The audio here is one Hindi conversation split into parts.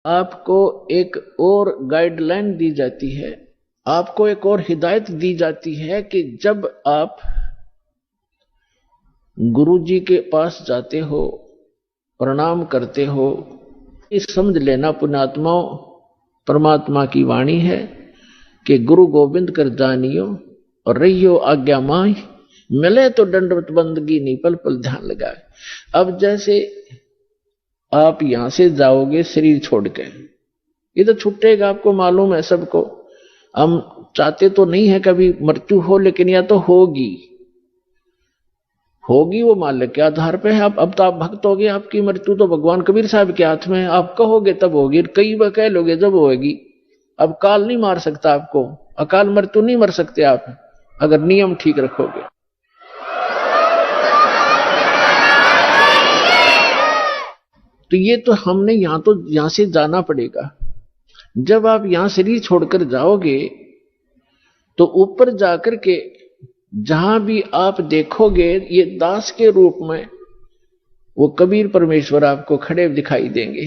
आपको एक और गाइडलाइन दी जाती है, आपको एक और हिदायत दी जाती है कि जब आप गुरु जी के पास जाते हो, प्रणाम करते हो, इस समझ लेना पुण्यात्माओं, परमात्मा की वाणी है कि गुरु गोविंद कर जानियो और रहियो आज्ञा माई, मिले तो दंडवत बंदगी नहीं पल पल ध्यान लगाए। अब जैसे आप यहां से जाओगे शरीर छोड़ के, ये तो छूटेगा, आपको मालूम है सबको। हम चाहते तो नहीं है कभी मृत्यु हो, लेकिन या तो होगी वो माल्य के आधार पे है। अब तो आप भक्त हो गए, आपकी मृत्यु तो भगवान कबीर साहब के हाथ में है। आप कहोगे तब होगी, कई बार कह लोगे जब होगी। अब काल नहीं मार सकता आपको, अकाल मृत्यु नहीं मर सकते आप, अगर नियम ठीक रखोगे। तो ये तो हमने यहां से जाना पड़ेगा। जब आप यहां शरीर छोड़कर जाओगे तो ऊपर जाकर के जहां भी आप देखोगे ये दास के रूप में वो कबीर परमेश्वर आपको खड़े दिखाई देंगे।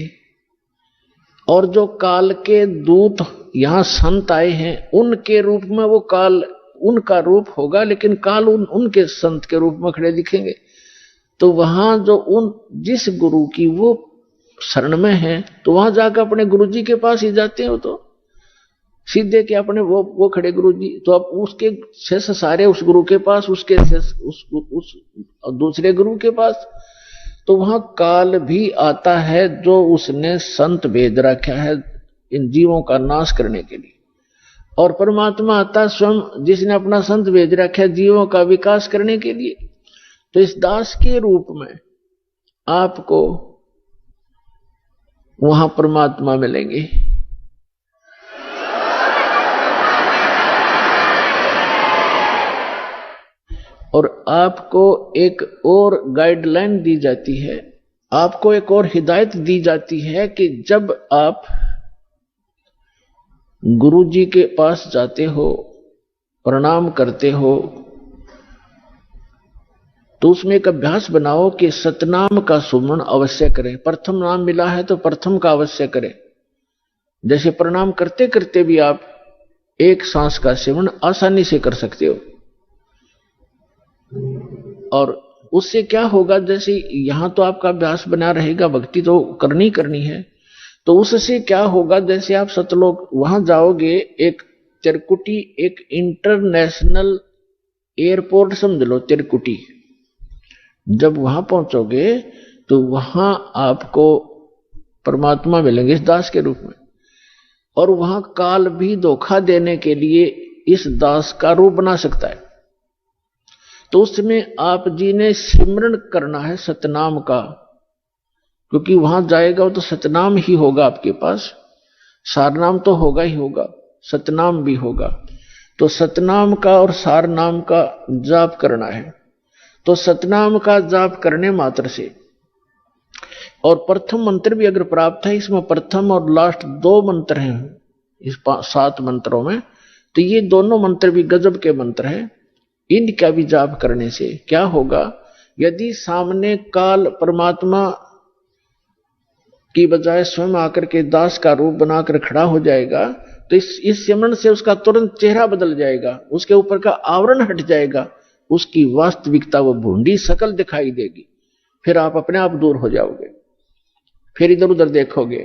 और जो काल के दूत यहां संत आए हैं उनके रूप में वो काल उनका रूप होगा, लेकिन काल उनके संत के रूप में खड़े दिखेंगे। तो वहां जो जिस गुरु की वो शरण में है तो वहां जाकर अपने गुरु जी के पास ही जाते हो, तो सीधे के अपने वो खड़े गुरु जी, तो अब उसके शेष सारे उस गुरु के पास, उसके शेष उस दूसरे गुरु के पास। तो वहां काल भी आता है जो उसने संत भेज रखा है इन जीवों का नाश करने के लिए, और परमात्मा आता स्वयं जिसने अपना संत भेज रखा है जीवों का विकास करने के लिए। तो इस दास के रूप में आपको वहां परमात्मा मिलेंगे। और आपको एक और गाइडलाइन दी जाती है, आपको एक और हिदायत दी जाती है कि जब आप गुरु जी के पास जाते हो, प्रणाम करते हो, तो उसमें एक अभ्यास बनाओ कि सतनाम का सुमरण अवश्य करें। प्रथम नाम मिला है तो प्रथम का अवश्य करें। जैसे प्रणाम करते करते भी आप एक सांस का सेवन आसानी से कर सकते हो। और उससे क्या होगा, जैसे यहां तो आपका अभ्यास बना रहेगा, भक्ति तो करनी है, तो उससे क्या होगा, जैसे आप सतलोक वहां जाओगे, एक तिरकुटी, एक इंटरनेशनल एयरपोर्ट समझ लो तिरकुटी। जब वहां पहुंचोगे तो वहां आपको परमात्मा मिलेंगे इस दास के रूप में, और वहां काल भी धोखा देने के लिए इस दास का रूप बना सकता है। तो उसमें आप जी ने सिमरण करना है सतनाम का, क्योंकि वहां जाएगा तो सतनाम ही होगा आपके पास, सारनाम तो होगा ही होगा, सतनाम भी होगा। तो सतनाम का और सारनाम का जाप करना है। तो सतनाम का जाप करने मात्र से, और प्रथम मंत्र भी अगर प्राप्त है, इसमें प्रथम और लास्ट 2 मंत्र हैं इस 7 मंत्रों में, तो ये दोनों मंत्र भी गजब के मंत्र हैं। इनका भी जाप करने से क्या होगा, यदि सामने काल परमात्मा की बजाय स्वयं आकर के दास का रूप बनाकर खड़ा हो जाएगा, तो इस सिमरन से उसका तुरंत चेहरा बदल जाएगा, उसके ऊपर का आवरण हट जाएगा, उसकी वास्तविकता वो भूंडी शकल दिखाई देगी। फिर आप अपने आप दूर हो जाओगे, फिर इधर उधर देखोगे।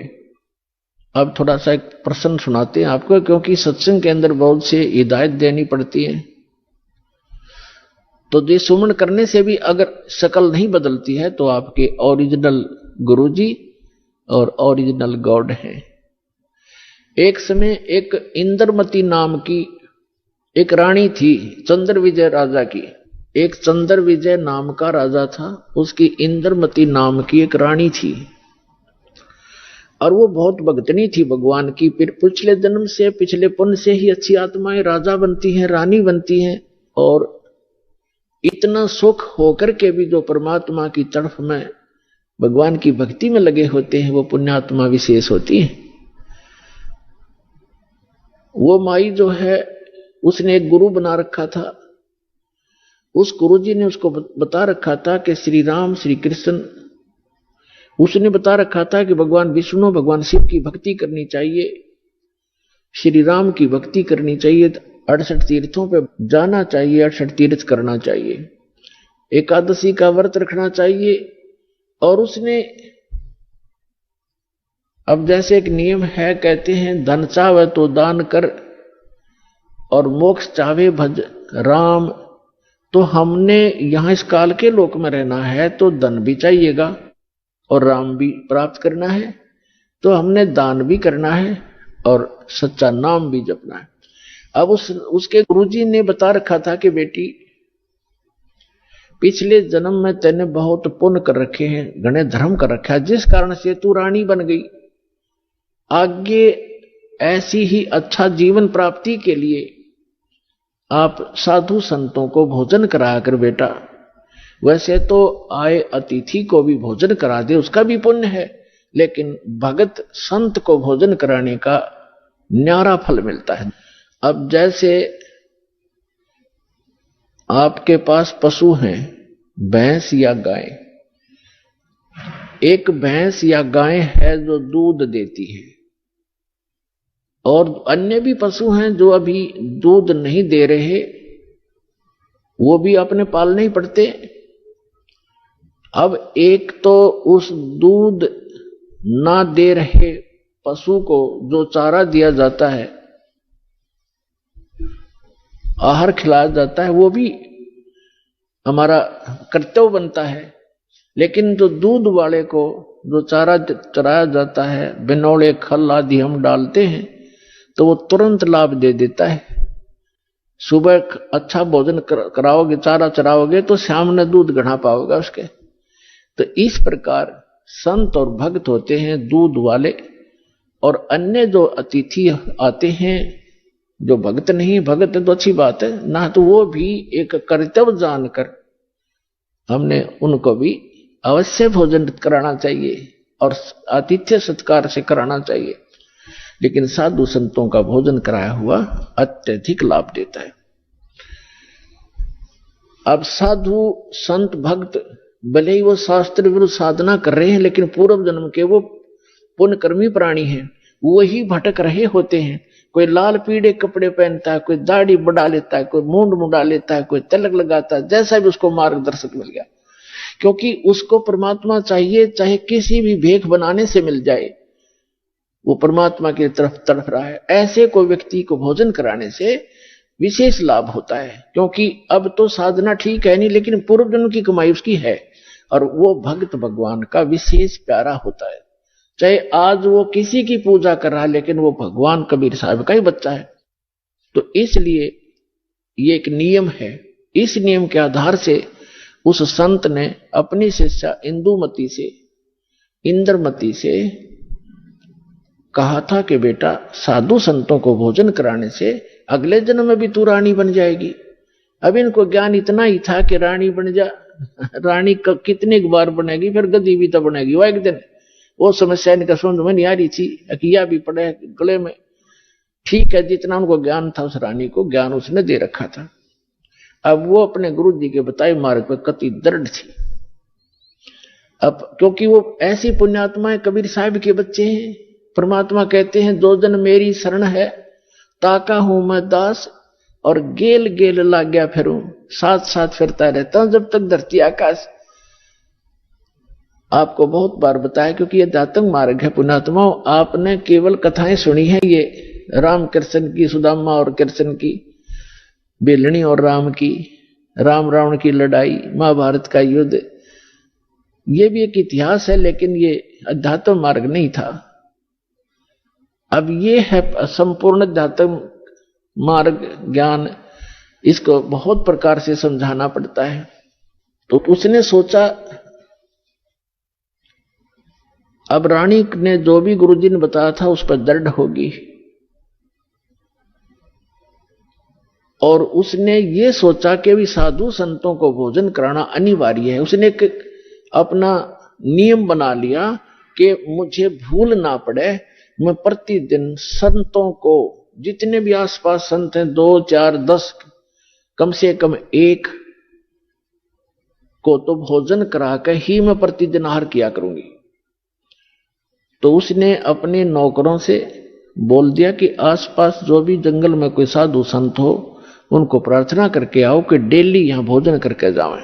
अब थोड़ा सा एक प्रश्न सुनाते हैं आपको, क्योंकि सत्संग के अंदर बहुत से हिदायत देनी पड़ती है। तो ये सुमन करने से भी अगर शकल नहीं बदलती है तो आपके ओरिजिनल गुरुजी और ओरिजिनल गॉड है। एक समय एक इंद्रमती नाम की एक रानी थी, चंद्र विजय राजा की। एक चंद्र विजय नाम का राजा था, उसकी इंद्रमती नाम की एक रानी थी, और वो बहुत भक्तनी थी भगवान की। फिर पिछले जन्म से, पिछले पुण्य से ही अच्छी आत्माएं राजा बनती हैं, रानी बनती हैं, और इतना सुख होकर के भी जो परमात्मा की तरफ में भगवान की भक्ति में लगे होते हैं वो पुण्यात्मा विशेष होती है। वो माई जो है उसने एक गुरु बना रखा था। उस गुरु जी ने उसको बता रखा था कि श्री राम श्री कृष्ण उसने बता रखा था कि भगवान विष्णु भगवान शिव की भक्ति करनी चाहिए, श्री राम की भक्ति करनी चाहिए, 68 तीर्थों पे जाना चाहिए, 68 तीर्थ करना चाहिए, एकादशी का व्रत रखना चाहिए। और उसने अब जैसे एक नियम है, कहते हैं धन चाहे तो दान कर और मोक्ष चाहे भज राम। तो हमने यहां इस काल के लोक में रहना है तो धन भी चाहिएगा और राम भी प्राप्त करना है, तो हमने दान भी करना है और सच्चा नाम भी जपना है। अब उसके गुरुजी ने बता रखा था कि बेटी पिछले जन्म में तेने बहुत पुण्य कर रखे हैं, घने धर्म कर रखा है, जिस कारण से तू रानी बन गई। आगे ऐसी ही अच्छा जीवन प्राप्ति के लिए आप साधु संतों को भोजन करा कर बेटा, वैसे तो आए अतिथि को भी भोजन करा दे, उसका भी पुण्य है, लेकिन भगत संत को भोजन कराने का न्यारा फल मिलता है। अब जैसे आपके पास पशु हैं, भैंस या गाय, एक भैंस या गाय है जो दूध देती है और अन्य भी पशु हैं जो अभी दूध नहीं दे रहे, वो भी अपने पालने ही पड़ते। अब एक तो उस दूध ना दे रहे पशु को जो चारा दिया जाता है, आहार खिलाया जाता है, वो भी हमारा कर्तव्य बनता है। लेकिन जो दूध वाले को जो चारा चराया जाता है, बिनौले खल आदि हम डालते हैं, तो वो तुरंत लाभ दे देता है। सुबह अच्छा भोजन कराओगे, चारा चराओगे, तो शाम में दूध घना पाओगे उसके। तो इस प्रकार संत और भक्त होते हैं दूध वाले, और अन्य जो अतिथि आते हैं जो भक्त नहीं, भक्त है तो अच्छी बात है ना, तो वो भी एक कर्तव्य जानकर हमने उनको भी अवश्य भोजन कराना चाहिए और आतिथ्य सत्कार से कराना चाहिए। लेकिन साधु संतों का भोजन कराया हुआ अत्यधिक लाभ देता है। अब साधु संत भक्त भले ही वो शास्त्र विरुद्ध साधना कर रहे हैं, लेकिन पूर्व जन्म के वो पुण्यकर्मी प्राणी हैं, वही भटक रहे होते हैं। कोई लाल पीले कपड़े पहनता है, कोई दाढ़ी बढ़ा लेता है, कोई मूंड मुंडा लेता है, कोई तिलक लगाता है, जैसा भी उसको मार्गदर्शक मिल गया, क्योंकि उसको परमात्मा चाहिए, चाहे किसी भी भेख बनाने से मिल जाए, वो परमात्मा की तरफ तड़प रहा है। ऐसे कोई व्यक्ति को भोजन कराने से विशेष लाभ होता है, क्योंकि अब तो साधना ठीक है नहीं, लेकिन पूर्व जन्म की कमाई उसकी है, और वो भक्त भगवान का विशेष प्यारा होता है। चाहे आज वो किसी की पूजा कर रहा है, लेकिन वो भगवान कबीर साहब का ही बच्चा है। तो इसलिए ये एक नियम है। इस नियम के आधार से उस संत ने अपनी शिष्या इंदुमती से, इंद्रमती से कहा था कि बेटा साधु संतों को भोजन कराने से अगले जन्म में भी तू रानी बन जाएगी। अब इनको ज्ञान इतना ही था कि रानी बन जा, रानी कितने बार बनेगी, फिर गद्दी भी तो बनेगी। वो एक दिन वो समस्या इनका समझ में नहीं आ रही थी, अकिया भी पड़े गले में। ठीक है, जितना उनको ज्ञान था उस रानी को ज्ञान उसने दे रखा था। अब वो अपने गुरु जी के बताए मार्ग पर कति दृढ़ थी। अब क्योंकि वो ऐसी पुण्यात्माएं कबीर साहब के बच्चे हैं, परमात्मा कहते हैं दो जन मेरी शरण है, ताका हूं मैं दास और गेल गेल लाग गया फिरूं, साथ साथ फिरता रहता हूं जब तक धरती आकाश। आपको बहुत बार बताया, क्योंकि ये दातंग मार्ग है पुण्यात्माओं। आपने केवल कथाएं सुनी है, ये राम कृष्ण की, सुदामा और कृष्ण की, बेलनी और राम की, राम रावण की लड़ाई, महाभारत का युद्ध, ये भी एक इतिहास है, लेकिन ये अध्यात्म मार्ग नहीं था। अब ये है संपूर्ण अध्यात्म मार्ग ज्ञान, इसको बहुत प्रकार से समझाना पड़ता है। तो उसने सोचा, अब रानी ने जो भी गुरुजी ने बताया था उस पर दृढ़ होगी, और उसने ये सोचा कि भी साधु संतों को भोजन कराना अनिवार्य है। उसने एक अपना नियम बना लिया कि मुझे भूल ना पड़े, मैं प्रतिदिन संतों को, जितने भी आसपास संत हैं, 2, 4, 10, कम से कम एक को तो भोजन करा कर ही मैं प्रतिदिन आहार किया करूंगी। तो उसने अपने नौकरों से बोल दिया कि आसपास जो भी जंगल में कोई साधु संत हो उनको प्रार्थना करके आओ कि डेली यहां भोजन करके जावें,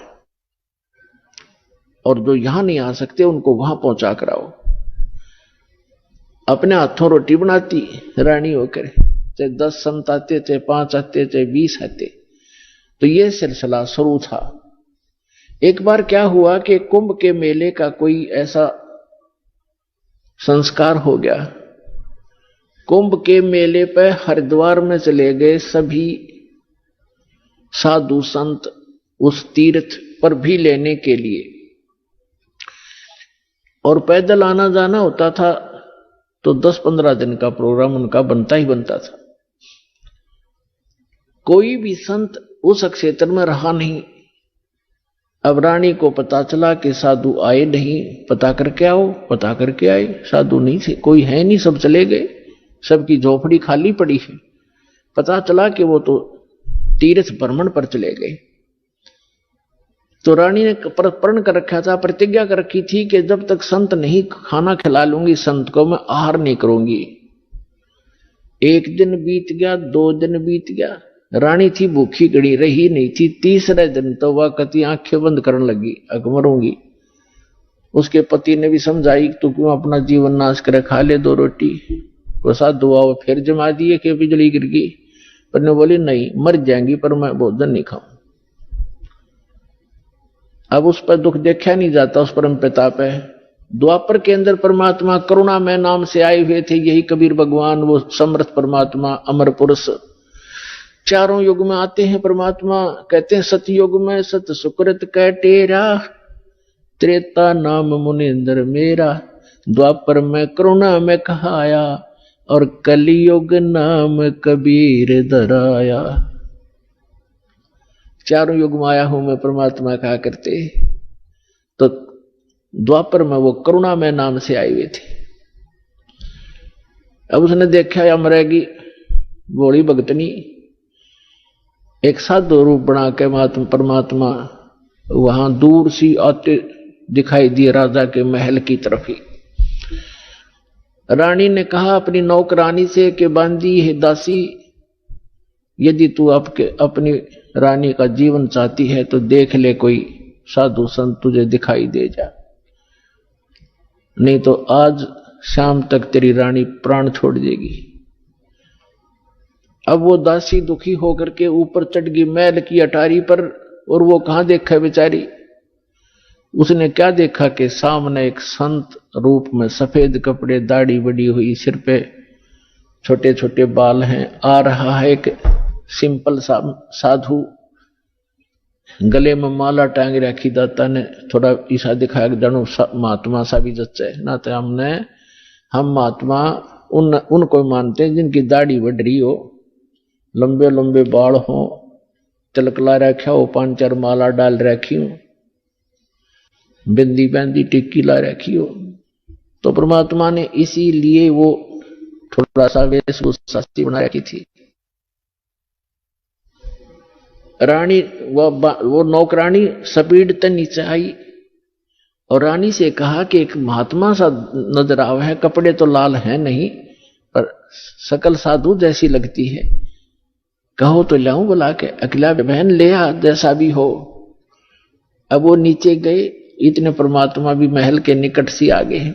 और जो यहां नहीं आ सकते उनको वहां पहुंचा कर आओ। अपने हाथों रोटी बनाती रानी होकर, चाहे 10 संत आते, चाहे 5 आते, चाहे 20 आते। तो यह सिलसिला शुरू था। एक बार क्या हुआ कि कुंभ के मेले का कोई ऐसा संस्कार हो गया। कुंभ के मेले पर हरिद्वार में चले गए सभी साधु संत उस तीर्थ पर भी लेने के लिए, और पैदल आना जाना होता था तो 10-15 दिन का प्रोग्राम उनका बनता ही बनता था। कोई भी संत उस क्षेत्र में रहा नहीं। अब रानी को पता चला कि साधु आए नहीं, पता करके आओ। पता करके आए, साधु नहीं थे, कोई है नहीं, सब चले गए, सबकी झोपड़ी खाली पड़ी है। पता चला कि वो तो तीर्थ भ्रमण पर चले गए। तो रानी ने प्रण कर रखा था, प्रतिज्ञा कर रखी थी कि जब तक संत नहीं खाना खिला लूंगी संत को, मैं आहार नहीं करूंगी। 1 दिन बीत गया, 2 दिन बीत गया, रानी थी भूखी गड़ी, रही नहीं थी। तीसरे दिन तो वह कति आंखें बंद करने लगी, अकमरूंगी। उसके पति ने भी समझाई, तू क्यों अपना जीवन नाश करे, खा ले 2 रोटी। वो साधु हुआ, फिर जमा दिए कि बिजली गिर गई। पर ने बोली नहीं, मर जाएंगी पर मैं भोजन नहीं खाऊं। अब उस पर दुख देखा नहीं जाता, उस परम प्रताप है। द्वापर के अंदर परमात्मा करुणा में नाम से आए हुए थे, यही कबीर भगवान, वो समर्थ परमात्मा, अमर पुरुष। चारों युग में आते हैं परमात्मा। कहते हैं सतयुग में सत सुकृत कह टेरा, त्रेता नाम मुनिंदर मेरा, द्वापर में करुणा में कहाया, और कलियुग नाम कबीर धराया। चारों युग में आया हूं मैं, परमात्मा कहा करते। तो द्वापर में वो करुणा में नाम से आए हुए थे। अब उसने देखा या मरेगी बोली भगतनी, एक साधु रूप बना के परमात्मा वहां दूर सी आते दिखाई दिए, राजा के महल की तरफ ही। रानी ने कहा अपनी नौकरानी से कि बांदी है दासी, यदि तू अपनी रानी का जीवन चाहती है तो देख ले कोई साधु संत तुझे दिखाई दे जा, नहीं तो आज शाम तक तेरी रानी प्राण छोड़ देगी। अब वो दासी दुखी होकर के ऊपर चढ़ गई महल की अटारी पर, और वो कहां देखा बेचारी। उसने क्या देखा कि सामने एक संत रूप में, सफेद कपड़े, दाढ़ी बड़ी हुई, सिर पे छोटे छोटे बाल हैं, आ रहा है एक सिंपल साधु, गले में माला टांग रखी। दाता ने थोड़ा ईसा दिखाया कि जानो महात्मा सा भी जच्चा है ना। तो हम महात्मा उनको मानते हैं जिनकी दाढ़ी बढ़ रही हो, लंबे लंबे बाल हो, तिलक ला रखा हो, 5-4 माला डाल रखी हो, बिंदी बैंदी टिक्की ला रखी हो। तो परमात्मा ने इसीलिए वो थोड़ा सा वेशभूषा बना रखी थी। रानी वो नौकरानी स्पीड तक नीचे आई और रानी से कहा कि एक महात्मा सा नजर आवा है, कपड़े तो लाल हैं नहीं पर सकल साधु जैसी लगती है, कहो तो लाऊं बुला के। अकेला बहन ले आ जैसा भी हो। अब वो नीचे गए, इतने परमात्मा भी महल के निकट से आ गए।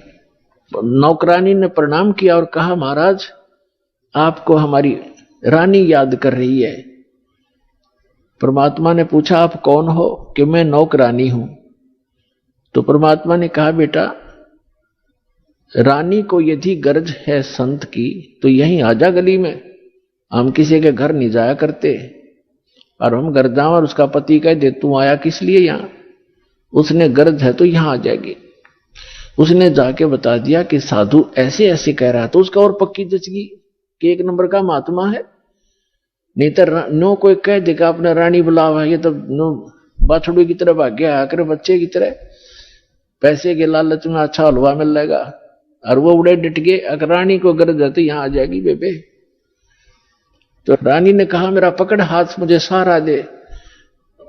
नौकरानी ने प्रणाम किया और कहा महाराज आपको हमारी रानी याद कर रही है। परमात्मा ने पूछा आप कौन हो? कि मैं नौकरानी हूं। तो परमात्मा ने कहा बेटा रानी को यदि गरज है संत की तो यहीं आजा गली में, हम किसी के घर नहीं जाया करते। और हम घर जाओ और उसका पति कह दे तू आया किस लिए यहां, उसने गरज है तो यहां आ जाएगी। उसने जाके बता दिया कि साधु ऐसे ऐसे कह रहा, तो उसका और पक्की जचगी कि 1 नंबर का महात्मा है। नहीं तो नो कोई कह देगा अपने रानी बुलावा, ये तो नो बाछड़ू की तरह भाग गया आकर बच्चे की तरह, पैसे के लालच में अच्छा हलवा मिल जाएगा और वो उड़े डट गए। अगर रानी को गरज है तो यहां आ जाएगी बेबे। तो रानी ने कहा मेरा पकड़ हाथ, मुझे सहारा दे,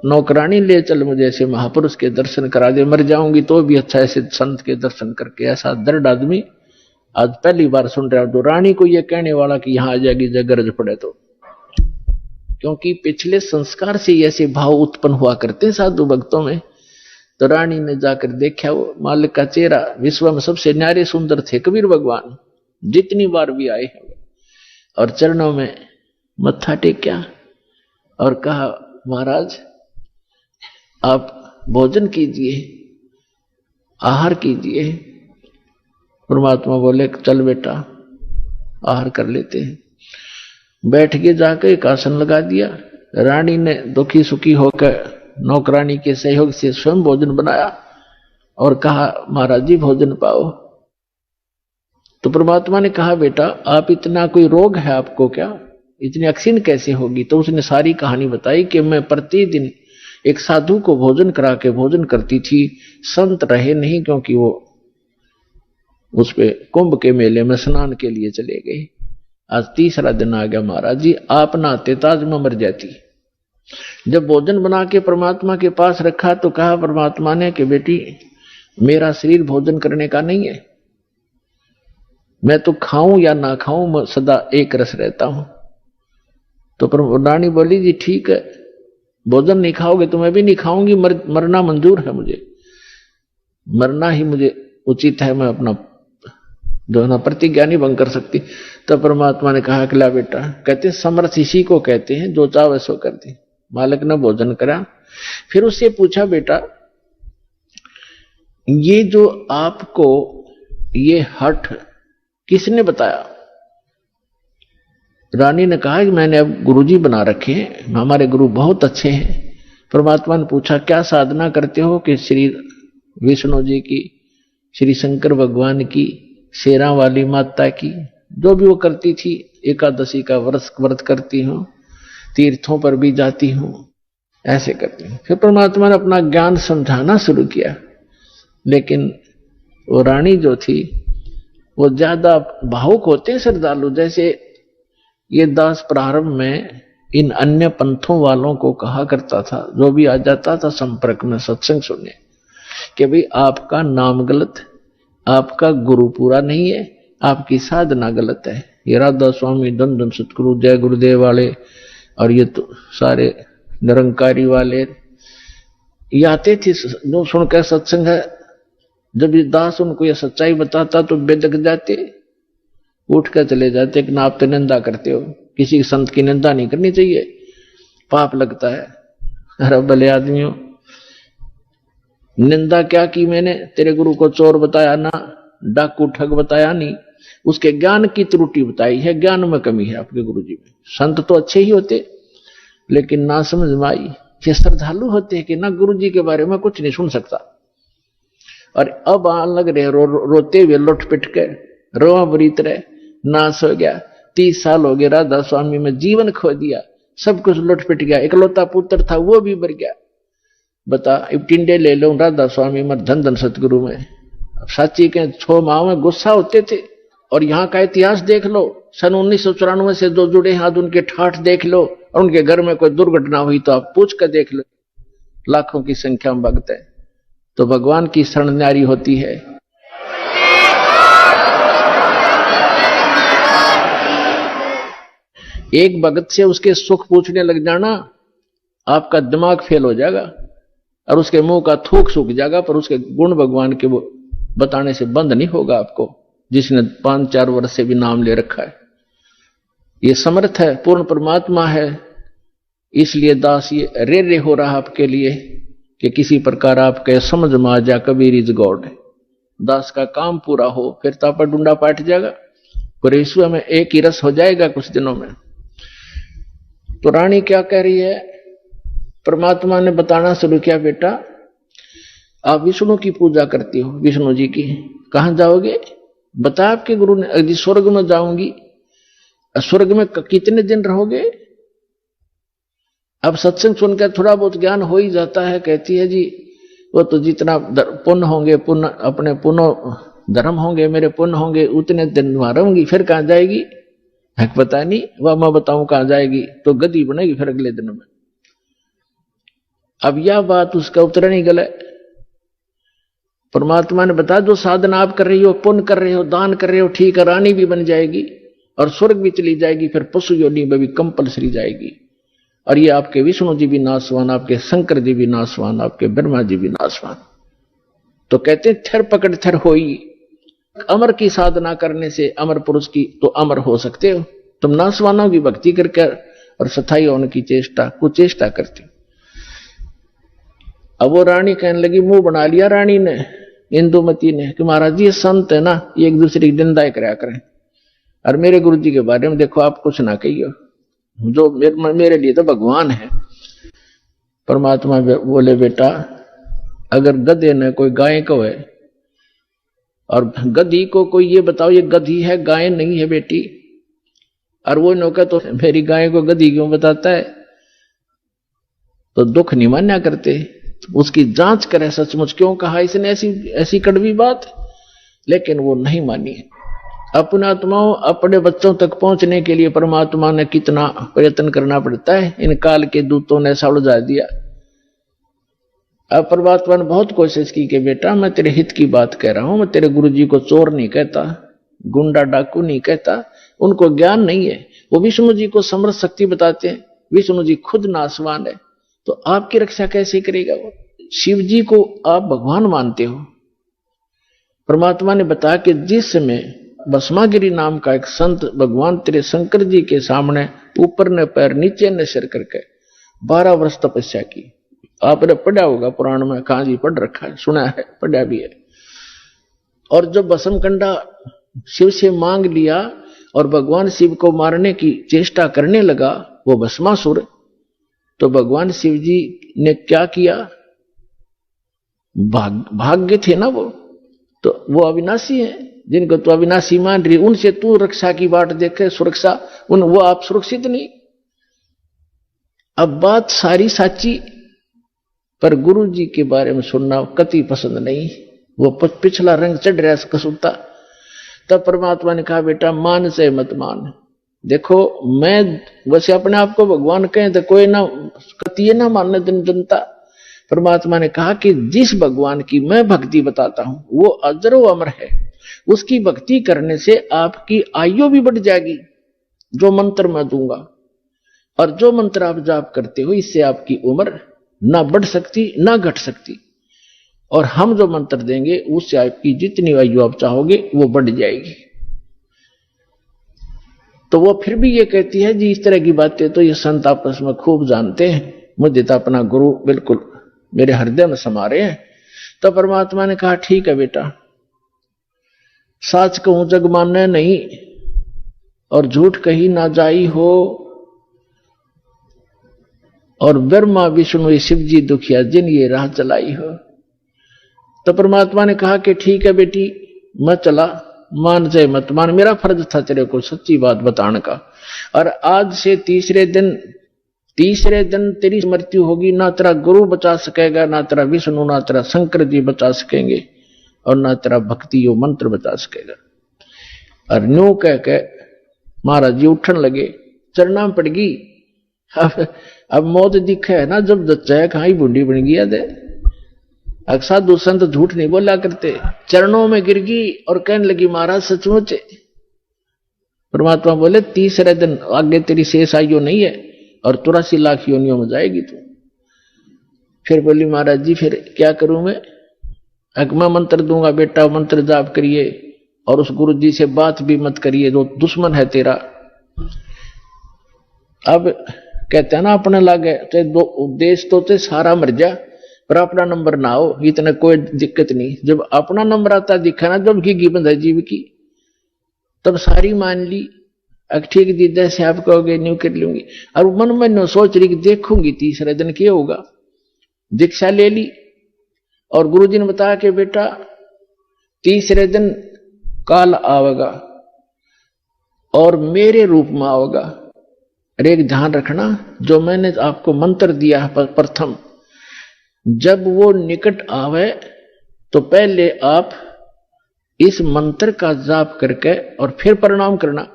नौकरानी ले चल, मुझे ऐसे महापुरुष के दर्शन करा दे, मर जाऊंगी तो भी अच्छा ऐसे संत के दर्शन करके। ऐसा दृढ़ आदमी आज पहली बार सुन रहा हूं तो रानी को यह कहने वाला कि यहां आ जाएगी जब गरज पड़े तो, क्योंकि पिछले संस्कार से ऐसे भाव उत्पन्न हुआ करते हैं साधु भक्तों में। तो रानी ने जाकर देखा वो मालिक का चेहरा, विश्व में सबसे न्यारे सुंदर थे कबीर भगवान, जितनी बार भी आए हैं, और चरणों में मत्था टेका और कहा महाराज आप भोजन कीजिए, आहार कीजिए। परमात्मा बोले चल बेटा आहार कर लेते हैं। बैठ के जाकर एक आसन लगा दिया। रानी ने दुखी सुखी होकर नौकरानी के सहयोग से स्वयं भोजन बनाया और कहा महाराज जी भोजन पाओ। तो परमात्मा ने कहा बेटा आप इतना कोई रोग है आपको क्या, इतनी अक्सीन कैसे होगी? तो उसने सारी कहानी बताई कि मैं प्रतिदिन एक साधु को भोजन करा के भोजन करती थी, संत रहे नहीं क्योंकि वो उस पे कुंभ के मेले में स्नान के लिए चले गए। आज तीसरा दिन आ गया महाराज जी, आप नहाते ताज में मर जाती। जब भोजन बना के परमात्मा के पास रखा तो कहा परमात्मा ने कि बेटी मेरा शरीर भोजन करने का नहीं है, मैं तो खाऊं या ना खाऊं मैं सदा एक रस रहता हूं। तो रानी बोली जी ठीक है, भोजन नहीं खाओगे तो मैं भी नहीं खाऊंगी, मरना मंजूर है मुझे, मरना ही मुझे उचित है, मैं अपना जो ना प्रतिज्ञा नहीं भंग कर सकती। तो परमात्मा ने कहा कि ला बेटा, कहते समर्थ इसी को कहते हैं जो चाहे सो करते। मालिक ने भोजन करा, फिर उससे पूछा बेटा ये जो आपको ये हठ किसने बताया? रानी ने कहा कि मैंने अब गुरुजी बना रखे हैं, हमारे गुरु बहुत अच्छे हैं। परमात्मा ने पूछा क्या साधना करते हो? कि श्री विष्णु जी की, श्री शंकर भगवान की, शेरा वाली माता की, जो भी वो करती थी, एकादशी का व्रत करती हूं, तीर्थों पर भी जाती हूं, ऐसे करती हूं। फिर परमात्मा ने अपना ज्ञान समझाना शुरू किया, लेकिन वो रानी जो थी वो ज्यादा भावुक होते हैं श्रद्धालु। जैसे ये दास प्रारंभ में इन अन्य पंथों वालों को कहा करता था, जो भी आ जाता था संपर्क में सत्संग सुनने, कि भाई आपका नाम गलत, आपका गुरु पूरा नहीं है, आपकी साधना गलत है। ये राधा स्वामी, धन धन सतगुरु, जय गुरुदेव वाले और ये तो सारे निरंकारी वाले ये आते थे जो सुनकर सत्संग है। जब ये दास उनको ये सच्चाई बताता तो बेदक जाते, उठ कर चले जाते कि ना आप तो निंदा करते हो, किसी संत की निंदा नहीं करनी चाहिए, पाप लगता है। अरे भले आदमियों, निंदा क्या की मैंने? तेरे गुरु को चोर बताया ना, डाकू ठग बताया नहीं, उसके ज्ञान की त्रुटि बताई है, ज्ञान में कमी है आपके गुरुजी में। संत तो अच्छे ही होते लेकिन ना समझ में आई। ये श्रद्धालु होते हैं कि ना गुरुजी के बारे में कुछ नहीं सुन सकता, और अब आने लग रहे रोते हुए लुट पिट के, रोआ बरीत रहे, नाश हो गया। 30 साल हो गए राधा स्वामी में जीवन खो दिया, सब कुछ लुट पिट गया, इकलौता पुत्र था वो भी मर गया। बता अब टिंडे ले लो राधा स्वामी में, धन धन सतगुरु में। साची के 6 माह में गुस्सा होते थे। और यहाँ का इतिहास देख लो, सन 1994 से जो जुड़े हैं आज उनके ठाठ देख लो, और उनके घर में कोई दुर्घटना हुई तो आप पूछ कर देख लो, लाखों की संख्या में भक्त है। तो भगवान की शरण न्यारी होती है। एक भगत से उसके सुख पूछने लग जाना, आपका दिमाग फेल हो जाएगा और उसके मुंह का थूक सूख जाएगा, पर उसके गुण भगवान के वो बताने से बंद नहीं होगा आपको, जिसने 5-4 वर्ष से भी नाम ले रखा है। ये समर्थ है, पूर्ण परमात्मा है, इसलिए दास ये रे हो रहा आपके लिए कि किसी प्रकार आपके समझ में आ जा कबीर इज गॉड। दास का काम पूरा हो, फिर तापा डूंडा पाट जाएगा, पर ईश्वर में एक ही रस हो जाएगा कुछ दिनों में। तो रानी क्या कह रही है? परमात्मा ने बताना शुरू किया, बेटा आप विष्णु की पूजा करती हो, विष्णु जी की, कहां जाओगे? बता आपके गुरु ने। अगर स्वर्ग में जाऊंगी। स्वर्ग में कितने दिन रहोगे? अब सत्संग सुनकर थोड़ा बहुत ज्ञान हो ही जाता है। कहती है जी वो तो जितना पुण्य होंगे, पुण्य अपने पुण्य धर्म होंगे, मेरे पुण्य होंगे, उतने दिन वहां रहूंगी। फिर कहां जाएगी है पता नहीं, वह मैं बताऊं कहां जाएगी, तो गद्दी बनेगी फिर अगले दिन में। अब यह बात उसका उत्तर नहीं गला। परमात्मा ने बताया जो साधना आप कर रही हो, पुण्य कर रहे हो, दान कर रहे हो, ठीक है, रानी भी बन जाएगी और स्वर्ग भी चली जाएगी, फिर पशु योनि में भी कंपलसरी जाएगी। और ये आपके विष्णु जी भी नाशवान, आपके शंकर जी भी नाशवान, आपके ब्रह्मा जी भी नाशवान। तो कहते थर पकड़ थर होई, अमर की साधना करने से अमर पुरुष की तो अमर हो सकते हो। तुम नाशवानों की भक्ति करके और सथाई होने की चेष्टा कुचेष्टा करती। अब वो रानी कहने लगी, मुंह बना लिया रानी ने, इंदुमती ने, कि महाराज जी ये संत है ना, ये एक दूसरे की निंदा कराया करें, और मेरे गुरु जी के बारे में देखो आप कुछ ना कहिए, जो मेरे लिए तो भगवान है। परमात्मा बोले, बेटा अगर गधे ने कोई गाय को है और गधी को कोई ये बताओ ये गधी है गाय नहीं है बेटी, और वो नौका तो मेरी गाय को गधी क्यों बताता है, तो दुख नहीं मान्या करते। तो उसकी जांच करे सचमुच क्यों कहा इसने ऐसी ऐसी कड़वी बात, लेकिन वो नहीं मानी। अपने आत्माओं अपने बच्चों तक पहुंचने के लिए परमात्मा ने कितना प्रयत्न करना पड़ता है, इन काल के दूतों ने उलझा दिया। अब परमात्मा ने बहुत कोशिश की कि बेटा मैं तेरे हित की बात कह रहा हूं, मैं तेरे गुरु जी को चोर नहीं कहता, गुंडा डाकू नहीं कहता, उनको ज्ञान नहीं है, वो विष्णु जी को समर्थ शक्ति बताते हैं, विष्णु जी खुद नाशवान है, तो आपकी रक्षा कैसे करेगा वो? शिव जी को आप भगवान मानते हो। परमात्मा ने बताया कि जिस समय भस्मागिरी नाम का एक संत भगवान तेरे शंकर जी के सामने ऊपर ने पैर नीचे ने सिर करके 12 वर्ष तपस्या की। आपने पढ़ा होगा पुराण में, कहां जी पढ़ रखा है, सुना है, पढ़ा भी है। और जब भस्म कंडा शिव से मांग लिया और भगवान शिव को मारने की चेष्टा करने लगा वो भस्मासुर, तो भगवान शिव जी ने क्या किया, भाग्य थे ना वो, तो वो अविनाशी है, जिनको तो अविनाशी मान रही उनसे तू रक्षा की बात देखे, सुरक्षा वो आप सुरक्षित नहीं। अब बात सारी साची, पर गुरु जी के बारे में सुनना कति पसंद नहीं, वो पिछला रंग चढ़ रहा है कसूता। तब परमात्मा ने कहा बेटा मान से मत मान, देखो मैं वैसे अपने आप को भगवान कहें तो कोई ना कतिये ना मानने जनता। परमात्मा ने कहा कि जिस भगवान की मैं भक्ति बताता हूं वो अजरो अमर है, उसकी भक्ति करने से आपकी आयु भी बढ़ जाएगी, जो मंत्र मैं दूंगा, और जो मंत्र आप जाप करते हो इससे आपकी उम्र ना बढ़ सकती ना घट सकती, और हम जो मंत्र देंगे उससे आपकी जितनी आयु आप चाहोगे वो बढ़ जाएगी। तो वो फिर भी ये कहती है जी इस तरह की बातें तो ये संत आपस में खूब जानते हैं, मुझे तो अपना गुरु बिल्कुल मेरे हृदय में समा रहे हैं। तो परमात्मा ने कहा ठीक है बेटा, साच कहूं जग माने नहीं और झूठ कही ना जाई हो, और ब्रह्मा विष्णु शिव जी दुखिया जिन ये राह चलाई हो। तो परमात्मा ने कहा कि ठीक है बेटी मैं चला, मान जाए मत मान, मेरा फर्ज था तेरे को सच्ची बात बताने का, और आज से तीसरे दिन तेरी मृत्यु होगी, ना तेरा गुरु बचा सकेगा, ना तेरा विष्णु, ना तेरा शंकर जी बचा सकेंगे, और ना तेरा भक्ति यो मंत्र बचा सकेगा। और न्यू कह के महाराज जी उठन लगे, चरना पड़ गई। अब मौत दिखे है ना, जब जच्चा कहां ही बूढ़ी बन गया दे। साधु संत झूठ नहीं बोला करते, चरणों में गिर गई और कहने लगी महाराज सचमुच। परमात्मा बोले तीसरे दिन आगे तेरी शेष आयु नहीं है और 83 लाख योनियों में जाएगी तू। फिर बोली महाराज जी फिर क्या करूं मैं? मैं मंत्र दूंगा बेटा, मंत्र जाप करिए और उस गुरु जी से बात भी मत करिए जो दुश्मन है तेरा। अब कहते हैं ना अपने लागे चाहे देश तो ते सारा मर जा पर अपना नंबर ना हो, इतना कोई दिक्कत नहीं। जब अपना नंबर आता दिखा ना जब की बंद है जीव की, तब सारी मान ली। ठीक दीदा से आप कहोगे न्यू कर लूंगी, और मन में नो सोच रही कि देखूंगी तीसरे दिन क्या होगा। दीक्षा ले ली और गुरुजी ने बताया कि बेटा तीसरे दिन काल आवेगा और मेरे रूप में आवेगा। अरे एक ध्यान रखना, जो मैंने आपको मंत्र दिया है प्रथम, जब वो निकट आवे तो पहले आप इस मंत्र का जाप करके और फिर प्रणाम करना।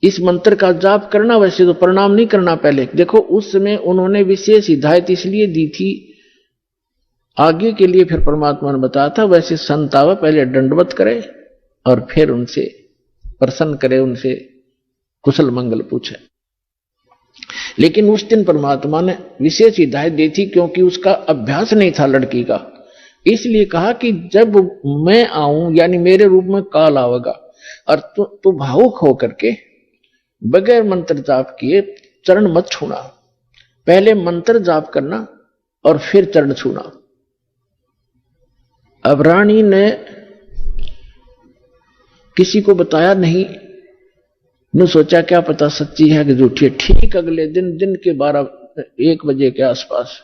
इस मंत्र का जाप करना, वैसे तो प्रणाम नहीं करना पहले। देखो उस समय उन्होंने विशेष हिदायत इसलिए दी थी, आगे के लिए फिर परमात्मा ने बताया था, वैसे संत आवे पहले दंडवत करे और फिर उनसे प्रसन्न करे, उनसे कुशल मंगल पूछे। लेकिन उस दिन परमात्मा ने विशेष हिदायत दी थी, क्योंकि उसका अभ्यास नहीं था लड़की का, इसलिए कहा कि जब मैं आऊं यानी मेरे रूप में काल आवेगा और तू भावुक होकर के बगैर मंत्र जाप किए चरण मत छूना, पहले मंत्र जाप करना और फिर चरण छूना। अब रानी ने किसी को बताया नहीं, ने सोचा क्या पता सच्ची है कि झूठी है। ठीक अगले दिन के 12-1 बजे के आसपास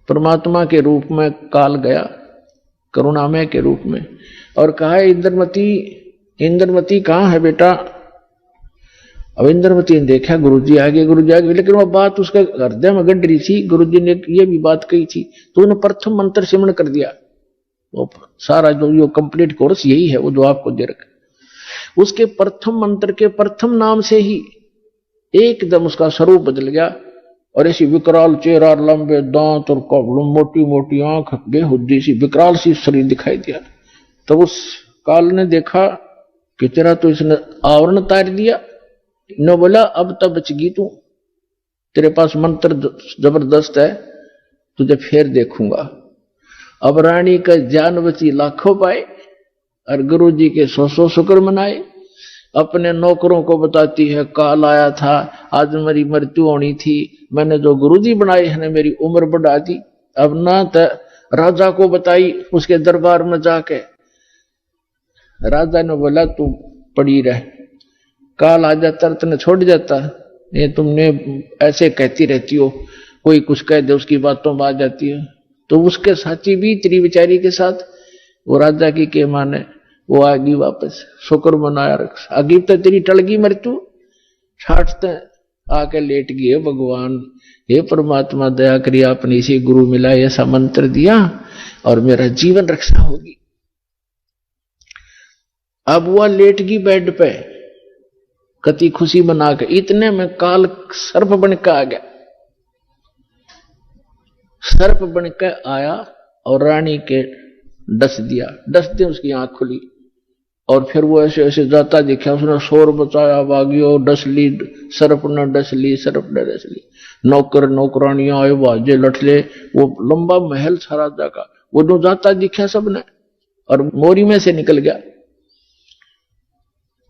परमात्मा के रूप में काल गया, करुणामय के रूप में, और कहा इंद्रमती कहां है बेटा। अब इंद्रमती ने देखा गुरुजी आगे, लेकिन वह बात उसके हृदय में गड़ रही थी। गुरुजी ने ये भी बात कही थी, तो उन्होंने प्रथम मंत्र सिमरण कर दिया। वो सारा जो कंप्लीट कोर्स यही है, वो जो आपको दे रखा, उसके प्रथम मंत्र के प्रथम नाम से ही एकदम उसका स्वरूप बदल गया, और ऐसी विकराल चेहरा, लंबे दांत और मोटी मोटी आंख, बेहुद्दी सी विकराल सी शरीर दिखाई दिया। तब उस काल ने देखा कि तेरा तो इसने आवरण तार दिया, न बोला अब तब बचगी तू, तेरे पास मंत्र जबरदस्त है, तुझे फिर देखूंगा। अब रानी का जान बची लाखों पाए और गुरु जी के 100 शुक्र मनाए। अपने नौकरों को बताती है, काल आया था, आज मेरी मृत्यु होनी थी, मैंने जो गुरुजी बनाए हैं मेरी उम्र बढ़ा दी। अब ना तो राजा को बताई, उसके दरबार में जाके राजा ने बोला तू पड़ी रह, काल आ जाता तने छोड़ जाता, ये तुमने ऐसे कहती रहती हो, कोई कुछ कह दे उसकी बातों में आ जाती है। तो उसके साथी भी तेरी बेचारी के साथ वो राजा की के माने वो आगी वापस, शुक्र मनाया रख, आगी तो तेरी टल गई मृत्यु, छाटते आके लेट गई। भगवान हे परमात्मा दया करिए, आपने इसी गुरु मिला, ऐसा मंत्र दिया और मेरा जीवन रक्षा होगी। अब वह लेट गई बेड पे कति खुशी मना के, इतने में काल सर्प बन के आ गया। सर्प बन के आया और रानी के डस दिया, डसते उसकी आंख खुली और फिर वो ऐसे ऐसे जाता दिखा, उसने शोर बचाया, भागी और डस ली, सर्प ने डस ली, सर्प ने डस ली। नौकर नौकरानियां आए, बाजे लठले, वो लंबा महल था राजा का, वो जो जाता दिखा सबने और मोरी में से निकल गया।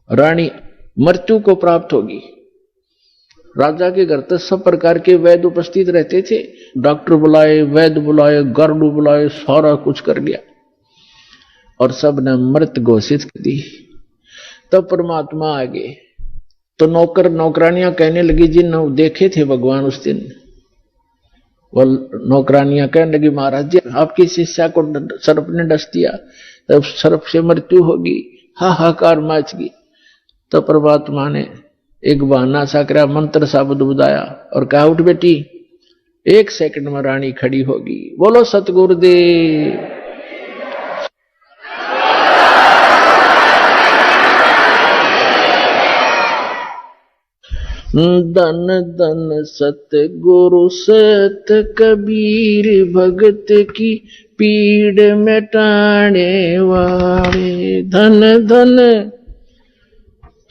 रानी मृत्यु को प्राप्त होगी। राजा के घर तक सब प्रकार के वैद्य उपस्थित रहते थे, डॉक्टर बुलाए, वैद्य बुलाए, गार्ड बुलाए, सारा कुछ कर गया और सब ने मृत घोषित कर दी। तब परमात्मा आ गए तो नौकर नौकरानियां कहने लगी, जिन देखे थे भगवान उस दिन, वो नौकरानियां कहने लगी महाराज जी आपकी शिष्या को सर्प ने डस दिया, तब सर्प से मृत्यु होगी, हाहाकार मच गई। तो परमात्मा ने एक बहाना सा करा, मंत्र सा बुदाया और कहा उठ बेटी, 1 सेकंड में रानी खड़ी होगी। बोलो सतगुरुदेव। धन धन सतगुरु सत कबीर, भगत की पीड़ मिटाने वाले। धन धन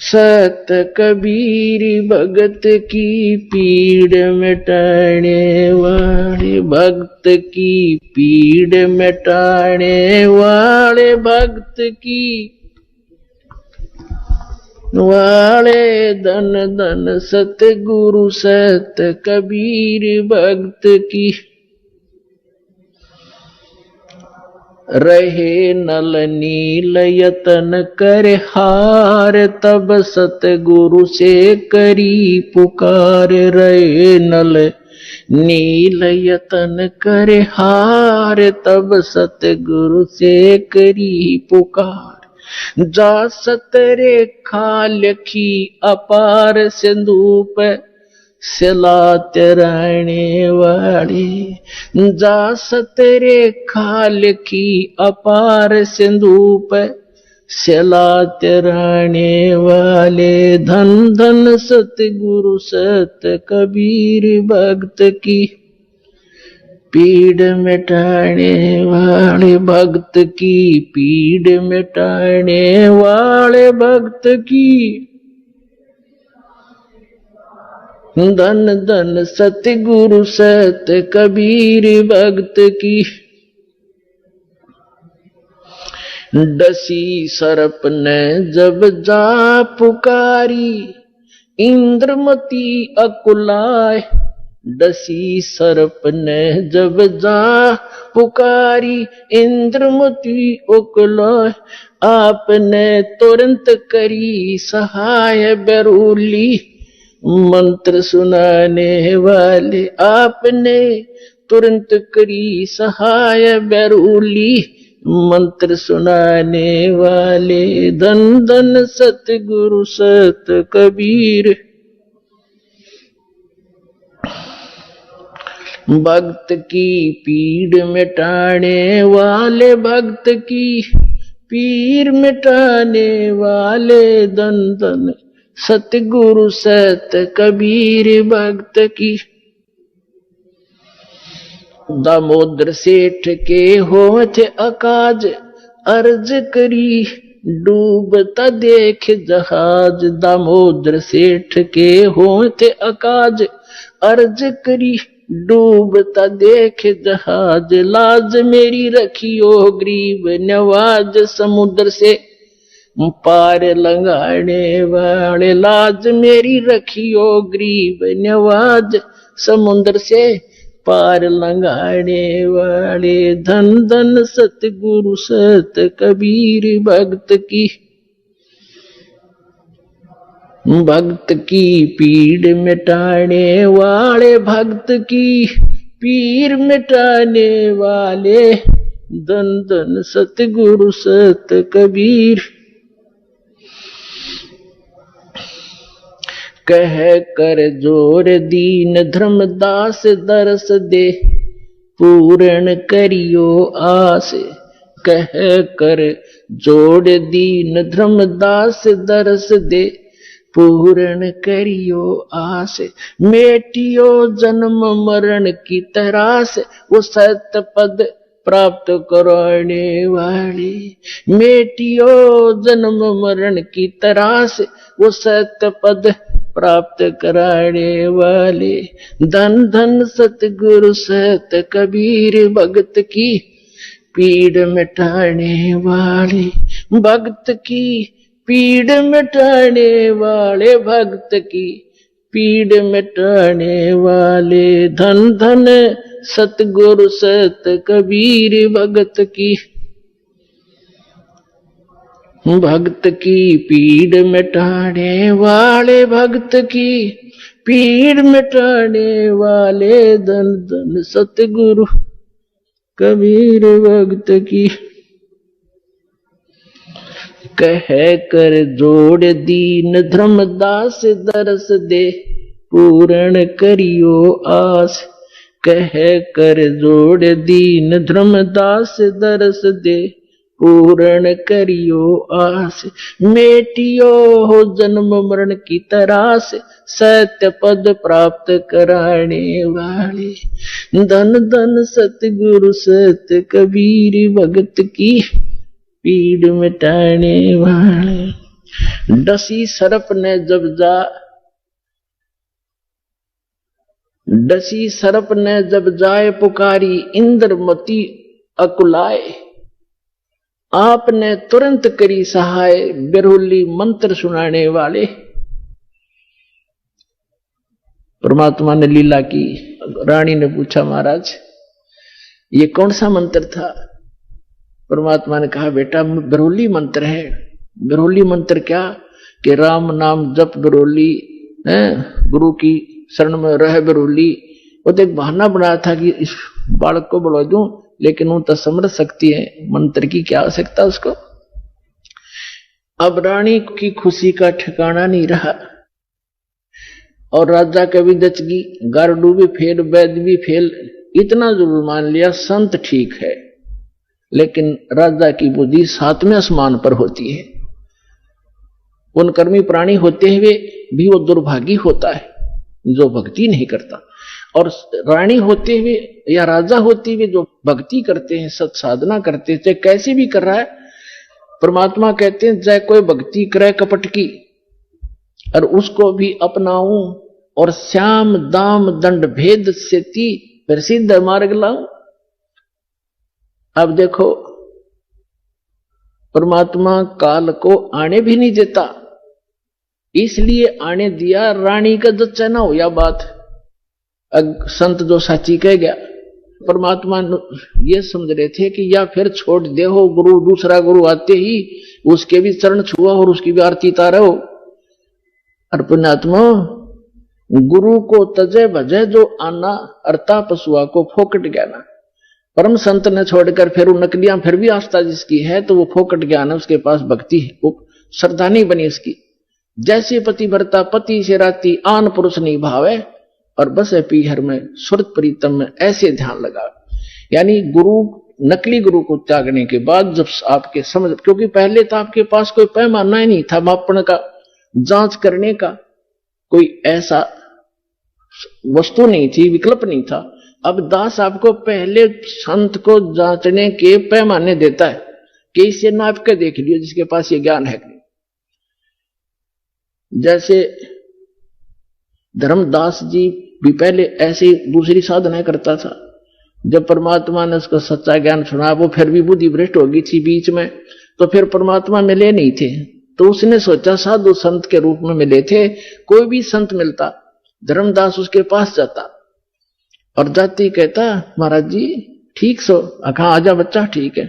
सत कबीर, भगत की पीड़ मिटाने वाले, भक्त की पीड़ मिटाने वाले, भक्त की वाले। धन धन सतगुरु सत कबीर, भक्त की रहे नल नील यतन कर हार, तब सतगुरु से करी पुकार। रहे नल नील यतन कर हार, तब सतगुरु से करी पुकार। जा सतरे खालखी अपार, सिंधु पे सिलात रहने वाली। जा सतरे खालखी अपार, सिंधु पे सिलात रहने वाले। धन धन सतगुरु सत कबीर, भक्त की पीड़ मिटाने वाले भक्त की, पीड़ मिटाने वाले भक्त की, धन धन सतगुरु सत कबीर भक्त की। डसी सर्प ने जब जा पुकारी, इंद्रमती अकुलाए। डसी सर्प ने जब जा पुकारी, इंद्रमती अकुलाए। आपने तुरंत करी सहाय बेरूली, मंत्र सुनाने वाले आपने तुरंत करी सहाय बेरूली, मंत्र सुनाने वाले। धन धन सतगुरु सत कबीर। भक्त की पीड़ मिटाने वाले, भक्त की पीर मिटाने वाले। धन धन सतगुरु सत कबीर भक्त की। दामोदर सेठ के होठ अकाज, अर्ज करी डूबता देख जहाज। दामोदर सेठ के होठ अकाज, अर्ज करी डूबता देख जहाज। लाज मेरी रखियो गरीब नवाज, समुद्र से पार लंघाने वाले। लाज मेरी रखियो गरीब नवाज, समुद्र से पार लंघाने वाले। धन धन सतगुरु सत कबीर भक्त की। भक्त की पीड़ मिटाने वाले, भक्त की पीर मिटाने वाले। धन धन सतगुरु सत कबीर। कह कर जोर दीन धर्मदास, दरस दे पूर्ण करियो आस। कह कर जोड़ दीन धर्मदास, दरस दे पूर्ण करियो आस। मेटियो जन्म मरण की तरास, वो सत्य पद प्राप्त कराने वाले। मेटियो जन्म मरण की तरास, वो सत्य पद प्राप्त कराने वाले। धन धन सतगुरु सत कबीर भक्त की पीड़ मिटाने वाले। भक्त की पीड़ मिटाने वाले, भक्त की पीड़ मिटाने वाले। धन धन सतगुरु सत कबीर भक्त की। भक्त की पीड़ मिटाने वाले, भक्त की पीड़ मिटाने वाले। धन धन सतगुरु कबीर भक्त की। कह कर जोड़ दीन धर्मदास, दरस दे पूर्ण करियो आस। कह कर जोड़ दीन धर्मदास, दरस दे पूर्ण करियो आस। मेटियो हो जन्म मरण की तरास, सत्य पद प्राप्त कराने वाले। धन धन सतगुरु सत कबीर भक्त की पीड़ मिटाने वाले। डसी सर्प ने जब जा, डसी सर्प ने जब जाए पुकारी, इंद्रमती अकुलाए। आपने तुरंत करी सहाय बिरहुली, मंत्र सुनाने वाले। परमात्मा ने लीला की। रानी ने पूछा महाराज ये कौन सा मंत्र था? परमात्मा ने कहा बेटा बिरहुली मंत्र है। बिरहुली मंत्र क्या कि राम नाम जप बिरहुली, गुरु की शरण में रह बिरहुली। वो तो एक बहाना बनाया था कि इस बालक को बुला दूं, लेकिन वो तो समझ सकती है मंत्र की क्या आवश्यकता उसको। अब रानी की खुशी का ठिकाना नहीं रहा और राजा का भी दचगी, गारडू भी फेल, वैद्य भी फेल। इतना जरूर मान लिया संत ठीक है, लेकिन राजा की बुद्धि सातवें आसमान पर होती है। उन कर्मी प्राणी होते हुए भी वो दुर्भागी होता है जो भक्ति नहीं करता। और रानी होते हुए या राजा होते हुए जो भक्ति करते हैं, सत साधना करते हैं, कैसे भी कर रहा है, परमात्मा कहते हैं जय कोई भक्ति करे कपट की और उसको भी अपनाऊं और श्याम दाम दंड भेद से ती प्रसिद्ध मार्ग लाऊं। अब देखो परमात्मा काल को आने भी नहीं देता, इसलिए आने दिया रानी का जच्चा ना हो या बात। संत जो साची कह गया, परमात्मा ये समझ रहे थे कि या फिर छोड़ दे हो गुरु, दूसरा गुरु आते ही उसके भी चरण छुआ और उसकी भी आरती तारा हो। और पुण्यात्मा गुरु को तजे भजे जो आना, अर्ता पशुआ को फोकट ज्ञाना। परम संत ने छोड़कर फिर वो नकलियां फिर भी आस्था जिसकी है तो वो फोकट ज्ञान है, उसके पास भक्ति है, वो श्रद्धा नहीं बनी उसकी। जैसे पतिव्रता पति से राती आन पुरुष नहीं भावे और बस है पीहर में सुरत प्रीतम में, ऐसे ध्यान लगा। यानी गुरु, नकली गुरु को त्यागने के बाद जब आपके समझ, क्योंकि पहले तो आपके पास कोई पैमाना ही नहीं था मापन का, जांच करने का कोई ऐसा वस्तु नहीं थी, विकल्प नहीं था। अब दास आपको पहले संत को जांचने के पैमाने देता है कि इससे नाप के देख लियो जिसके पास ये ज्ञान है। जैसे धर्मदास जी भी पहले ऐसी दूसरी साधना करता था, जब परमात्मा ने उसको सच्चा ज्ञान सुना, वो फिर भी बुद्धि भ्रष्ट हो गई थी बीच में, तो फिर परमात्मा मिले नहीं थे, तो उसने सोचा साधु संत के रूप में मिले थे, कोई भी संत मिलता धर्मदास उसके पास जाता और जाती कहता महाराज जी ठीक सो, कहा आजा बच्चा ठीक है।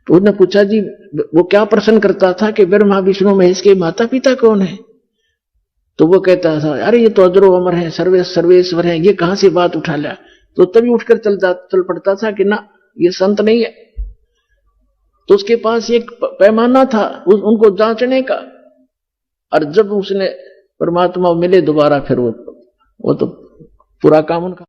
तो उसने पूछा जी, वो क्या प्रश्न करता था कि ब्रह्मा विष्णु महेश के माता पिता कौन है? तो वो कहता था अरे ये तो अजरो अमर है, सर्वेश्वर है, ये कहां से बात उठा लिया? तो तभी उठकर चल पड़ता था कि ना ये संत नहीं है। तो उसके पास एक पैमाना था उनको जांचने का, और जब उसने परमात्मा मिले दोबारा, फिर वो तो पूरा काम उनका